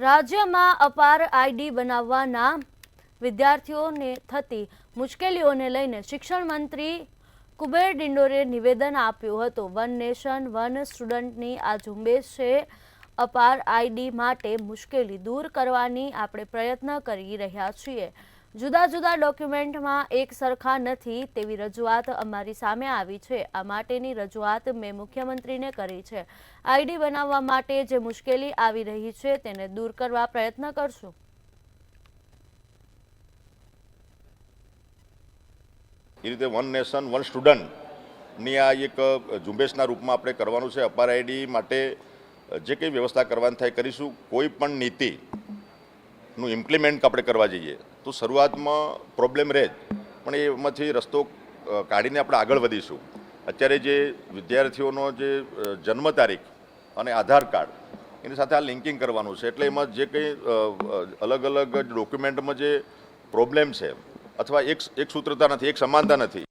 રાજ્યમાં અપાર આઈડી બનાવવાના વિદ્યાર્થીઓને થતી મુશ્કેલીઓને લઈને શિક્ષણ મંત્રી કુબેર ડિંડોરે નિવેદન આપ્યું હતું। વન નેશન વન સ્ટુડન્ટની આ ઝુંબેશ છે। અપાર આઈડી માટે મુશ્કેલી દૂર કરવાની આપણે પ્રયત્ન કરી રહ્યા છીએ। જુદા જુદા ડોક્યુમેન્ટમાં એક સરખા નથી તેવી રજૂઆત અમારી સામે આવી છે। આ માટેની રજૂઆત મેં મુખ્યમંત્રીને કરી છે। આઈડી બનાવવા માટે જે મુશ્કેલી આવી રહી છે તેને દૂર કરવા પ્રયત્ન કરશું। એ રીતે વન નેશન વન સ્ટુડન્ટની આ એક ઝુંબેશના રૂપમાં આપણે કરવાનું છે। અપાર આઈડી માટે જે કંઈ વ્યવસ્થા કરવાની થાય કરીશું। કોઈ પણ નીતિનું ઇમ્પ્લિમેન્ટ આપણે કરવા જઈએ તો શરૂઆતમાં પ્રોબ્લેમ રહે જ, પણ એમાંથી રસ્તો કાઢીને આપણે આગળ વધીશું। અત્યારે જે વિદ્યાર્થીઓનો જે જન્મ તારીખ અને આધાર કાર્ડ એની સાથે આ લિંકિંગ કરવાનું છે, એટલે એમાં જે કંઈ અલગ અલગ ડોક્યુમેન્ટમાં જે પ્રોબ્લેમ છે અથવા એક સૂત્રતા નથી, એક સમાનતા નથી,